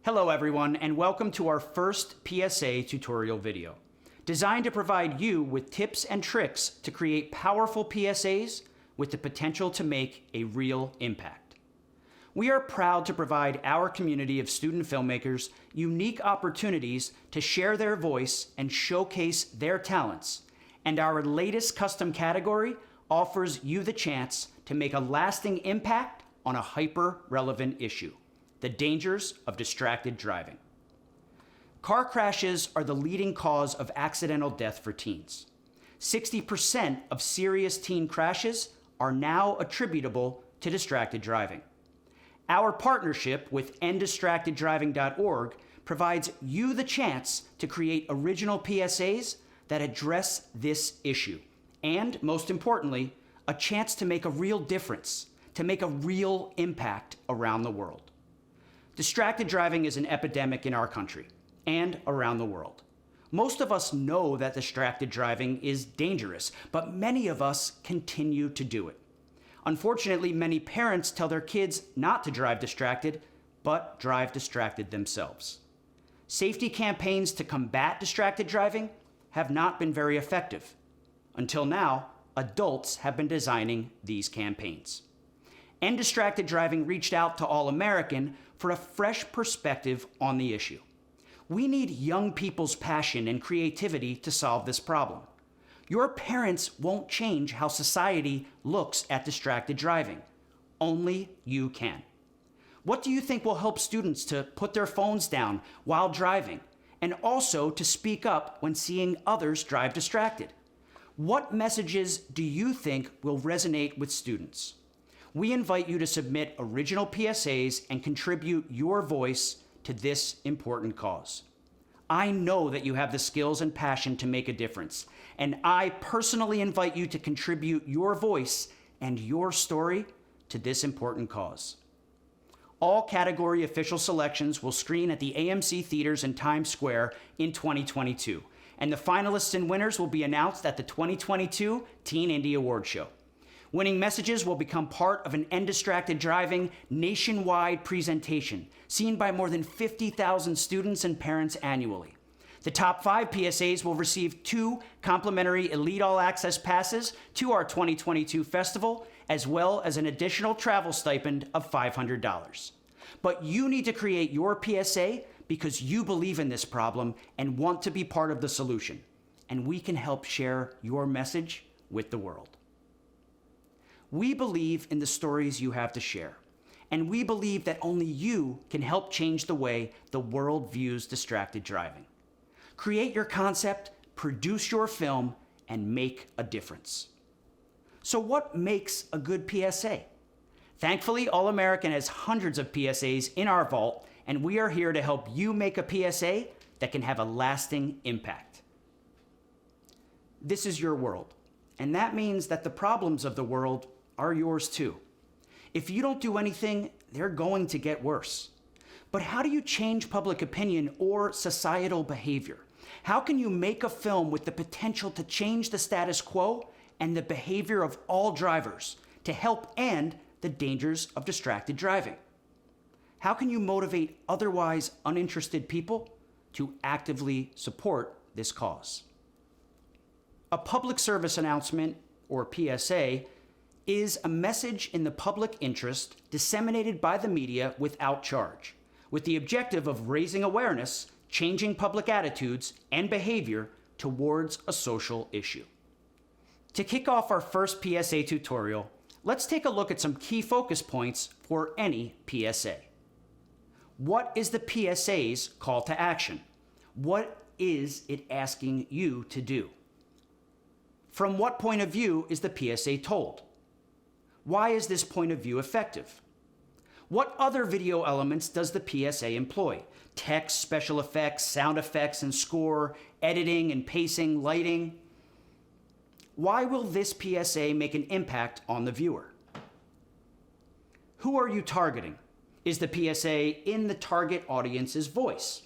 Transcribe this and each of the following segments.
Hello everyone, and welcome to our first PSA tutorial video, designed to provide you with tips and tricks to create powerful PSAs with the potential to make a real impact. We are proud to provide our community of student filmmakers unique opportunities to share their voice and showcase their talents, and our latest custom category offers you the chance to make a lasting impact on a hyper-relevant issue: the dangers of distracted driving. Car crashes are the leading cause of accidental death for teens. 60% of serious teen crashes are now attributable to distracted driving. Our partnership with enddistracteddriving.org provides you the chance to create original PSAs that address this issue, and most importantly, a chance to make a real difference, to make a real impact around the world. Distracted driving is an epidemic in our country and around the world. Most of us know that distracted driving is dangerous, but many of us continue to do it. Unfortunately, many parents tell their kids not to drive distracted, but drive distracted themselves. Safety campaigns to combat distracted driving have not been very effective. Until now, adults have been designing these campaigns. End Distracted Driving reached out to All American for a fresh perspective on the issue. We need young people's passion and creativity to solve this problem. Your parents won't change how society looks at distracted driving. Only you can. What do you think will help students to put their phones down while driving, and also to speak up when seeing others drive distracted? What messages do you think will resonate with students? We invite you to submit original PSAs and contribute your voice to this important cause. I know that you have the skills and passion to make a difference, and I personally invite you to contribute your voice and your story to this important cause. All category official selections will screen at the AMC theaters in Times Square in 2022, and the finalists and winners will be announced at the 2022 Teen Indie Award Show. Winning messages will become part of an End Distracted Driving nationwide presentation seen by more than 50,000 students and parents annually. The top 5 PSAs will receive 2 complimentary Elite All Access passes to our 2022 festival, as well as an additional travel stipend of $500. But you need to create your PSA because you believe in this problem and want to be part of the solution, and we can help share your message with the world. We believe in the stories you have to share, and we believe that only you can help change the way the world views distracted driving. Create your concept, produce your film, and make a difference. So what makes a good PSA? Thankfully, All American has hundreds of PSAs in our vault, and we are here to help you make a PSA that can have a lasting impact. This is your world, and that means that the problems of the world are yours too. If you don't do anything, they're going to get worse. But how do you change public opinion or societal behavior? How can you make a film with the potential to change the status quo and the behavior of all drivers to help end the dangers of distracted driving? How can you motivate otherwise uninterested people to actively support this cause? A public service announcement, or PSA, is a message in the public interest disseminated by the media without charge, with the objective of raising awareness, changing public attitudes and behavior towards a social issue. To kick off our first PSA tutorial, let's take a look at some key focus points for any PSA. What is the PSA's call to action? What is it asking you to do? From what point of view is the PSA told? Why is this point of view effective? What other video elements does the PSA employ? Text, special effects, sound effects and score, editing and pacing, lighting. Why will this PSA make an impact on the viewer? Who are you targeting? Is the PSA in the target audience's voice?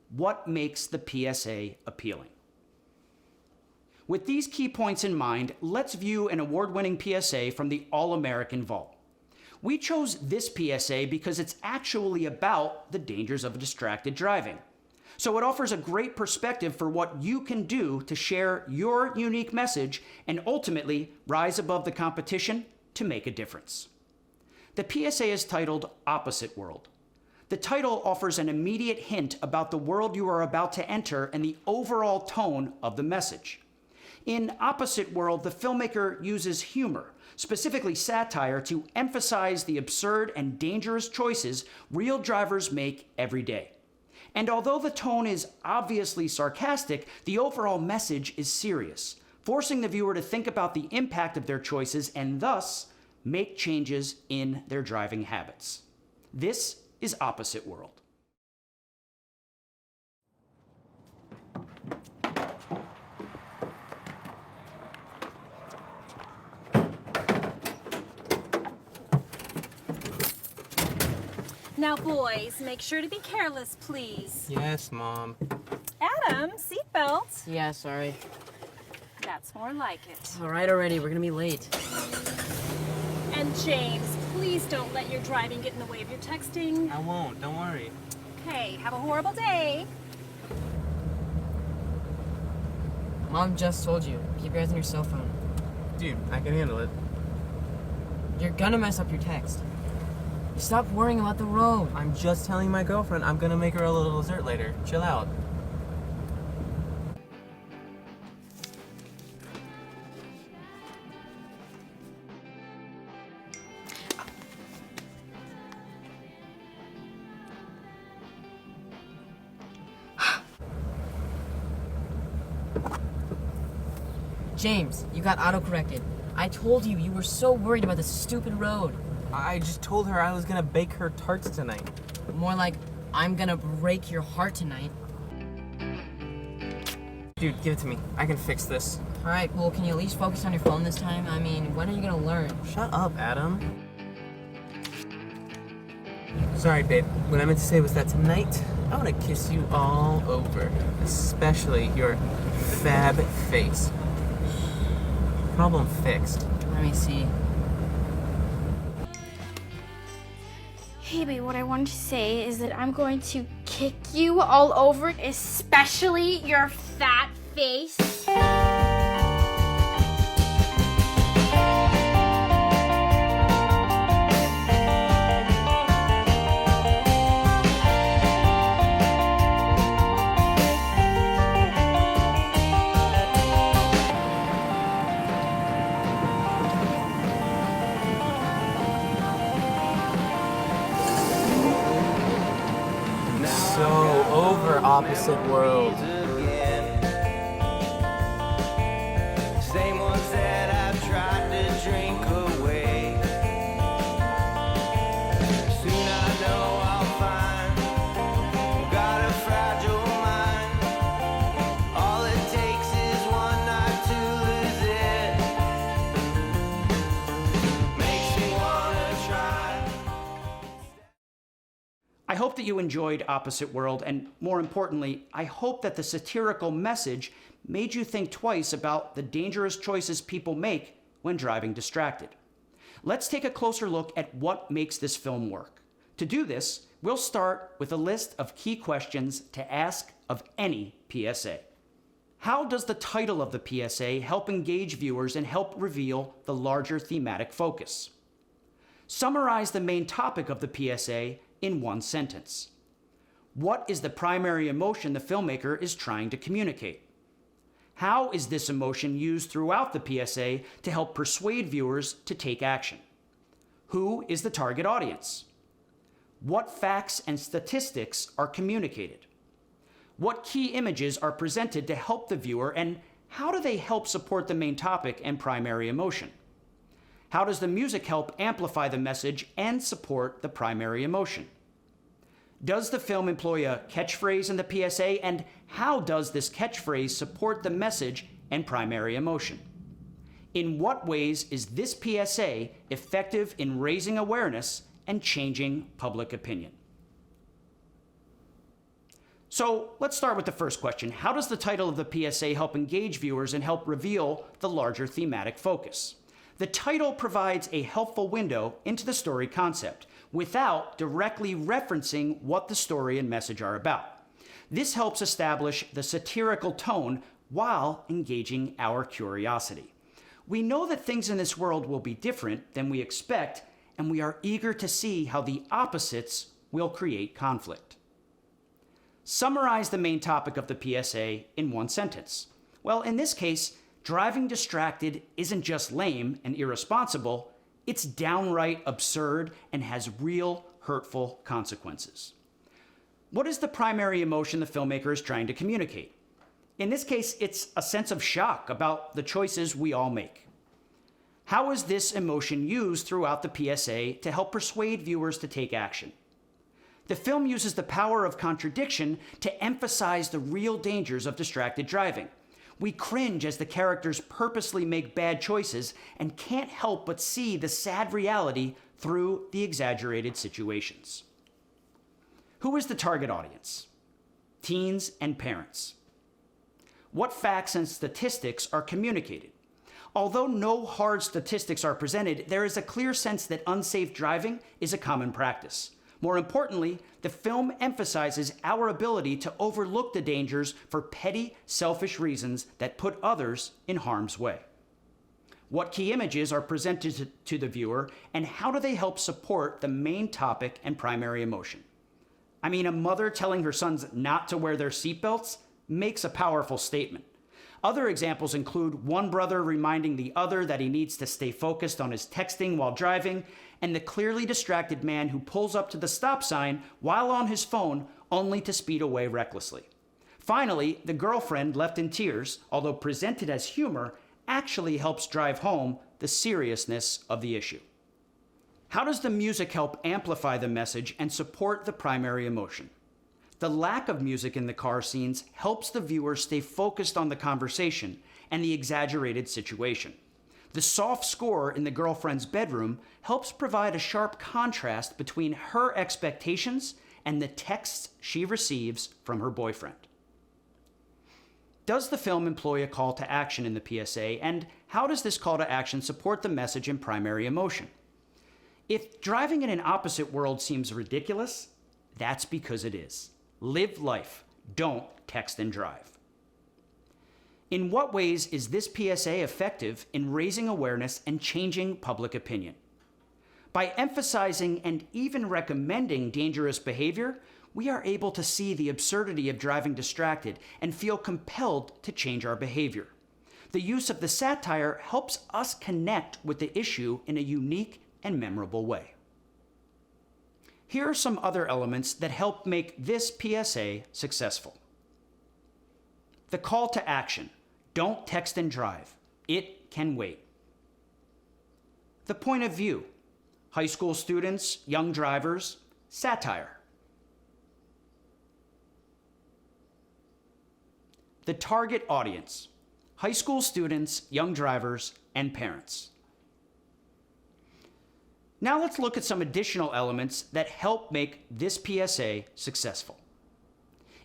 What makes the PSA appealing? With these key points in mind, let's view an award-winning PSA from the All American Vault. We chose this PSA because it's actually about the dangers of distracted driving. So it offers a great perspective for what you can do to share your unique message and ultimately rise above the competition to make a difference. The PSA is titled Opposite World. The title offers an immediate hint about the world you are about to enter and the overall tone of the message. In Opposite World, the filmmaker uses humor, specifically satire, to emphasize the absurd and dangerous choices real drivers make every day. And although the tone is obviously sarcastic, the overall message is serious, forcing the viewer to think about the impact of their choices and thus make changes in their driving habits. This is Opposite World. Now, boys, make sure to be careless, please. Yes, Mom. Adam, seatbelt. Yeah, sorry. That's more like it. All right already, we're gonna be late. And James, please don't let your driving get in the way of your texting. I won't, don't worry. Okay, have a horrible day. Mom just told you, keep your eyes on your cell phone. Dude, I can handle it. You're gonna mess up your text. Stop worrying about the road. I'm just telling my girlfriend I'm gonna make her a little dessert later. Chill out. James, you got auto-corrected. I told you, you were so worried about this stupid road. I just told her I was gonna bake her tarts tonight. More like, I'm gonna break your heart tonight. Dude, give it to me. I can fix this. Alright, well, can you at least focus on your phone this time? I mean, when are you gonna learn? Shut up, Adam. Sorry, babe. What I meant to say was that tonight, I want to kiss you all over. Especially your fab face. Problem fixed. Let me see. Hey babe, what I wanted to say is that I'm going to kick you all over, especially your fat face. So over Opposite World. Same ones that I've tried to drink away. Soon I know I'll find got a fragile mind. All it takes is one night to lose it. Makes me wanna try. I hope that you enjoyed Opposite World, and more importantly, I hope that the satirical message made you think twice about the dangerous choices people make when driving distracted. Let's take a closer look at what makes this film work. To do this, we'll start with a list of key questions to ask of any PSA. How does the title of the PSA help engage viewers and help reveal the larger thematic focus? Summarize the main topic of the PSA in one sentence. What is the primary emotion the filmmaker is trying to communicate? How is this emotion used throughout the PSA to help persuade viewers to take action? Who is the target audience? What facts and statistics are communicated? What key images are presented to help the viewer, and how do they help support the main topic and primary emotion? How does the music help amplify the message and support the primary emotion? Does the film employ a catchphrase in the PSA, and how does this catchphrase support the message and primary emotion? In what ways is this PSA effective in raising awareness and changing public opinion? So let's start with the first question. How does the title of the PSA help engage viewers and help reveal the larger thematic focus? The title provides a helpful window into the story concept without directly referencing what the story and message are about. This helps establish the satirical tone while engaging our curiosity. We know that things in this world will be different than we expect, and we are eager to see how the opposites will create conflict. Summarize the main topic of the PSA in one sentence. Well, in this case, driving distracted isn't just lame and irresponsible, it's downright absurd and has real hurtful consequences. What is the primary emotion the filmmaker is trying to communicate? In this case, it's a sense of shock about the choices we all make. How is this emotion used throughout the PSA to help persuade viewers to take action? The film uses the power of contradiction to emphasize the real dangers of distracted driving. We cringe as the characters purposely make bad choices and can't help but see the sad reality through the exaggerated situations. Who is the target audience? Teens and parents. What facts and statistics are communicated? Although no hard statistics are presented, there is a clear sense that unsafe driving is a common practice. More importantly, the film emphasizes our ability to overlook the dangers for petty, selfish reasons that put others in harm's way. What key images are presented to the viewer, and how do they help support the main topic and primary emotion? I mean, a mother telling her sons not to wear their seatbelts makes a powerful statement. Other examples include one brother reminding the other that he needs to stay focused on his texting while driving, and the clearly distracted man who pulls up to the stop sign while on his phone only to speed away recklessly. Finally, the girlfriend left in tears, although presented as humor, actually helps drive home the seriousness of the issue. How does the music help amplify the message and support the primary emotion? The lack of music in the car scenes helps the viewer stay focused on the conversation and the exaggerated situation. The soft score in the girlfriend's bedroom helps provide a sharp contrast between her expectations and the texts she receives from her boyfriend. Does the film employ a call to action in the PSA, and how does this call to action support the message and primary emotion? If driving in an opposite world seems ridiculous, that's because it is. Live life. Don't text and drive. In what ways is this PSA effective in raising awareness and changing public opinion? By emphasizing and even recommending dangerous behavior, we are able to see the absurdity of driving distracted and feel compelled to change our behavior. The use of the satire helps us connect with the issue in a unique and memorable way. Here are some other elements that help make this PSA successful. The call to action. Don't text and drive. It can wait. The point of view. High school students, young drivers, satire. The target audience. High school students, young drivers, and parents. Now let's look at some additional elements that help make this PSA successful.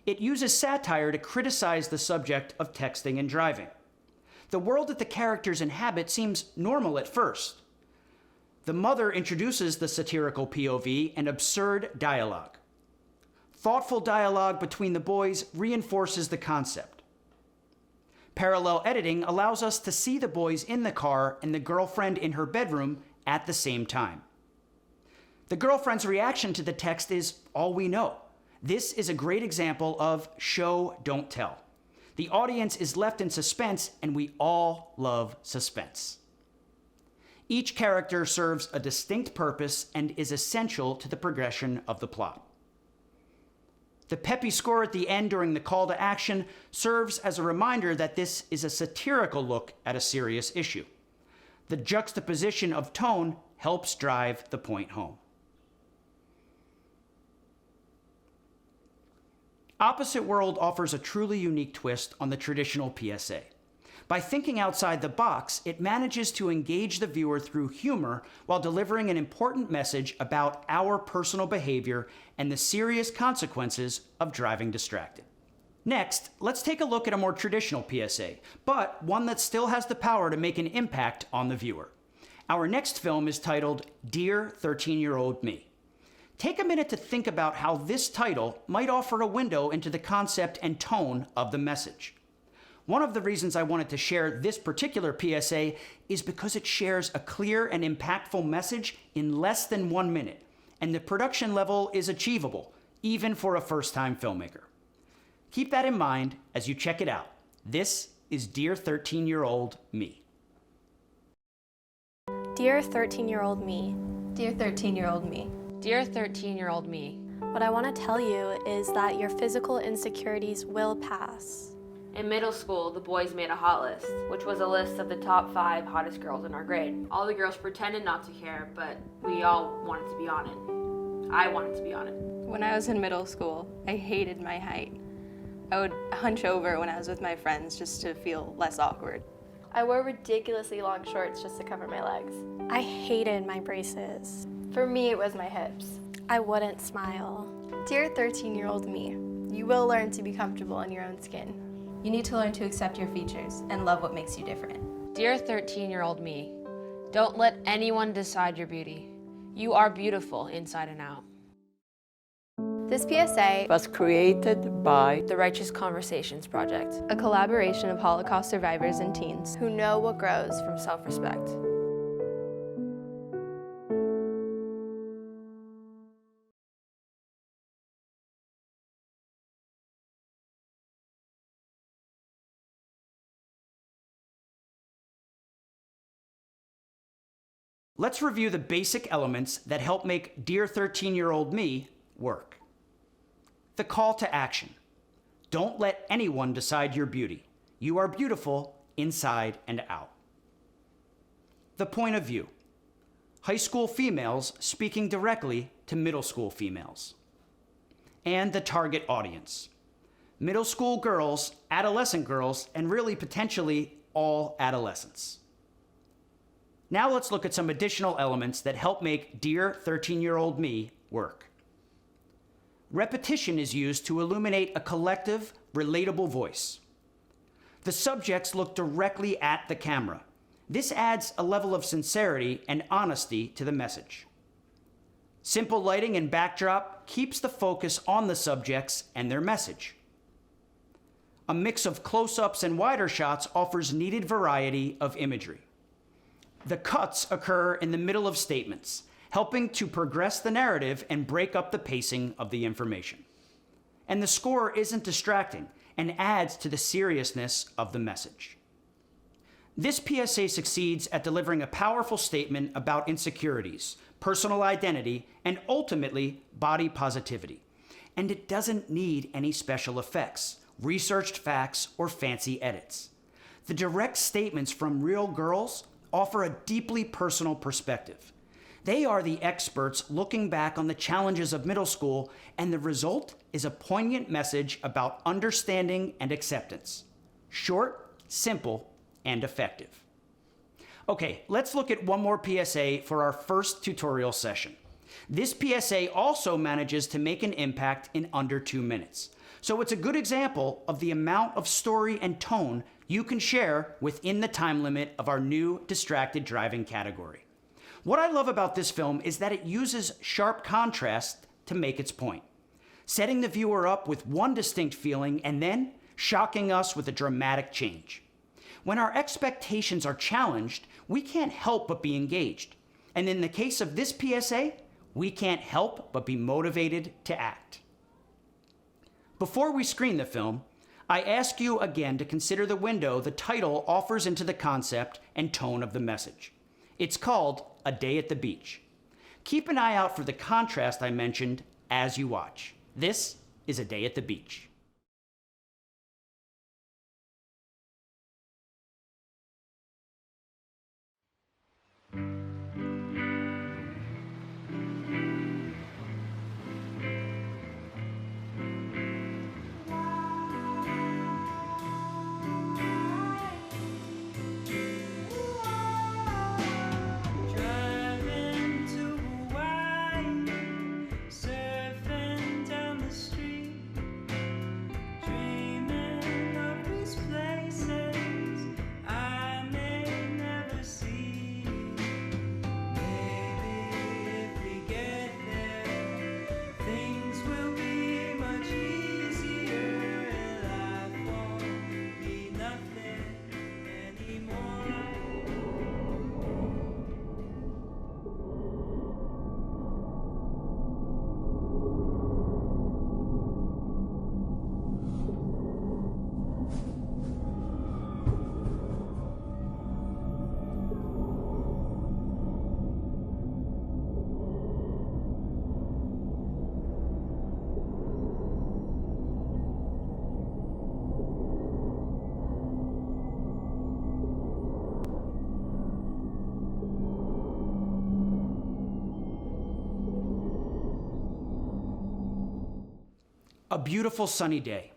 It uses satire to criticize the subject of texting and driving. The world that the characters inhabit seems normal at first. The mother introduces the satirical POV and absurd dialogue. Thoughtful dialogue between the boys reinforces the concept. Parallel editing allows us to see the boys in the car and the girlfriend in her bedroom at the same time. The girlfriend's reaction to the text is all we know. This is a great example of show, don't tell. The audience is left in suspense, and we all love suspense. Each character serves a distinct purpose and is essential to the progression of the plot. The peppy score at the end during the call to action serves as a reminder that this is a satirical look at a serious issue. The juxtaposition of tone helps drive the point home. Opposite World offers a truly unique twist on the traditional PSA. By thinking outside the box, it manages to engage the viewer through humor while delivering an important message about our personal behavior and the serious consequences of driving distracted. Next, let's take a look at a more traditional PSA, but one that still has the power to make an impact on the viewer. Our next film is titled Dear 13-Year-Old Me. Take a minute to think about how this title might offer a window into the concept and tone of the message. One of the reasons I wanted to share this particular PSA is because it shares a clear and impactful message in less than 1 minute, and the production level is achievable, even for a first-time filmmaker. Keep that in mind as you check it out. This is Dear 13-Year-Old Me. Dear 13-year-old me, Dear 13-year-old me, Dear 13-year-old me, what I want to tell you is that your physical insecurities will pass. In middle school, the boys made a hot list, which was a list of the top 5 hottest girls in our grade. All the girls pretended not to care, but we all wanted to be on it. I wanted to be on it. when I was in middle school, I hated my height. I would hunch over when I was with my friends just to feel less awkward. I wore ridiculously long shorts just to cover my legs. I hated my braces. For me, it was my hips. I wouldn't smile. Dear 13-year-old me, you will learn to be comfortable in your own skin. You need to learn to accept your features and love what makes you different. Dear 13-year-old me, don't let anyone decide your beauty. You are beautiful inside and out. This PSA was created by The Righteous Conversations Project, a collaboration of Holocaust survivors and teens who know what grows from self-respect. Let's review the basic elements that help make Dear 13-Year-Old Me work. The call to action. Don't let anyone decide your beauty. You are beautiful inside and out. The point of view. High school females speaking directly to middle school females. And the target audience. Middle school girls, adolescent girls, and really potentially all adolescents. Now let's look at some additional elements that help make Dear 13-Year-Old Me work. Repetition is used to illuminate a collective, relatable voice. The subjects look directly at the camera. This adds a level of sincerity and honesty to the message. Simple lighting and backdrop keeps the focus on the subjects and their message. A mix of close-ups and wider shots offers needed variety of imagery. The cuts occur in the middle of statements, helping to progress the narrative and break up the pacing of the information. And the score isn't distracting and adds to the seriousness of the message. This PSA succeeds at delivering a powerful statement about insecurities, personal identity, and ultimately body positivity. And it doesn't need any special effects, researched facts, or fancy edits. The direct statements from real girls offer a deeply personal perspective. They are the experts looking back on the challenges of middle school, and the result is a poignant message about understanding and acceptance. Short, simple, and effective. Okay, let's look at one more PSA for our first tutorial session. This PSA also manages to make an impact in under 2 minutes. So it's a good example of the amount of story and tone you can share within the time limit of our new distracted driving category. What I love about this film is that it uses sharp contrast to make its point, setting the viewer up with one distinct feeling and then shocking us with a dramatic change. When our expectations are challenged, we can't help but be engaged. And in the case of this PSA, we can't help but be motivated to act. Before we screen the film, I ask you again to consider the window the title offers into the concept and tone of the message. It's called A Day at the Beach. Keep an eye out for the contrast I mentioned as you watch. This is A Day at the Beach. A beautiful sunny day.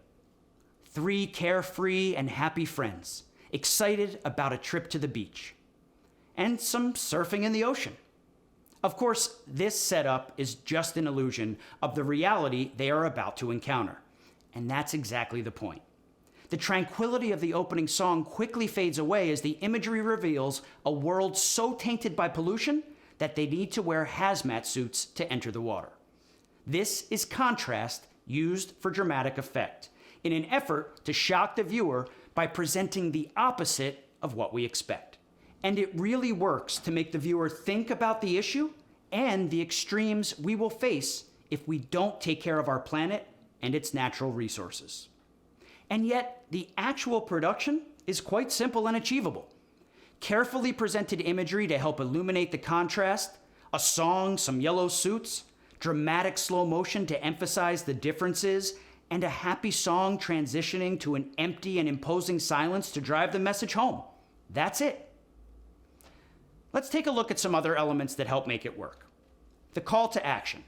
3 carefree and happy friends, excited about a trip to the beach. And some surfing in the ocean. Of course, this setup is just an illusion of the reality they are about to encounter. And that's exactly the point. The tranquility of the opening song quickly fades away as the imagery reveals a world so tainted by pollution that they need to wear hazmat suits to enter the water. This is contrast used for dramatic effect in an effort to shock the viewer by presenting the opposite of what we expect. And it really works to make the viewer think about the issue and the extremes we will face if we don't take care of our planet and its natural resources. And yet, the actual production is quite simple and achievable. Carefully presented imagery to help illuminate the contrast, a song, some yellow suits, dramatic slow motion to emphasize the differences, and a happy song transitioning to an empty and imposing silence to drive the message home. That's it. Let's take a look at some other elements that help make it work. The call to action.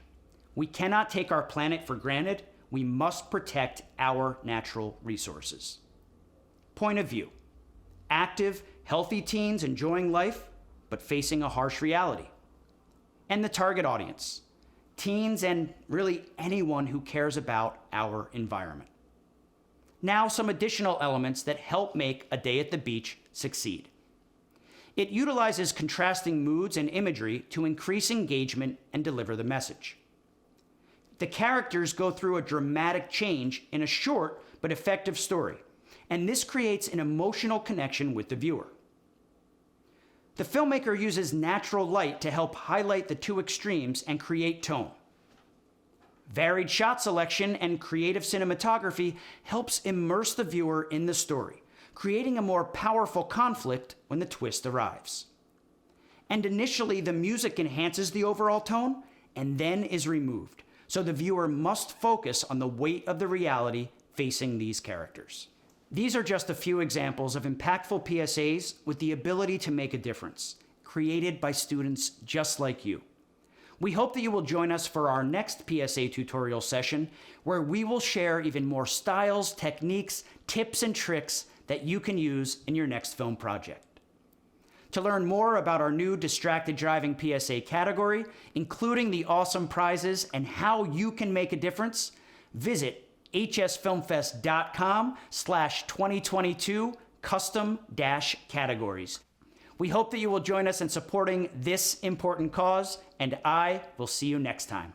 We cannot take our planet for granted. We must protect our natural resources. Point of view. Active, healthy teens enjoying life, but facing a harsh reality. And the target audience. Teens and really anyone who cares about our environment. Now, some additional elements that help make A Day at the Beach succeed. It utilizes contrasting moods and imagery to increase engagement and deliver the message. The characters go through a dramatic change in a short but effective story, and this creates an emotional connection with the viewer. The filmmaker uses natural light to help highlight the two extremes and create tone. Varied shot selection and creative cinematography helps immerse the viewer in the story, creating a more powerful conflict when the twist arrives. And initially, the music enhances the overall tone and then is removed, so the viewer must focus on the weight of the reality facing these characters. These are just a few examples of impactful PSAs with the ability to make a difference, created by students just like you. We hope that you will join us for our next PSA tutorial session, where we will share even more styles, techniques, tips, and tricks that you can use in your next film project. To learn more about our new distracted driving PSA category, including the awesome prizes and how you can make a difference, visit hsfilmfest.com/2022 custom-categories. We hope that you will join us in supporting this important cause, and I will see you next time.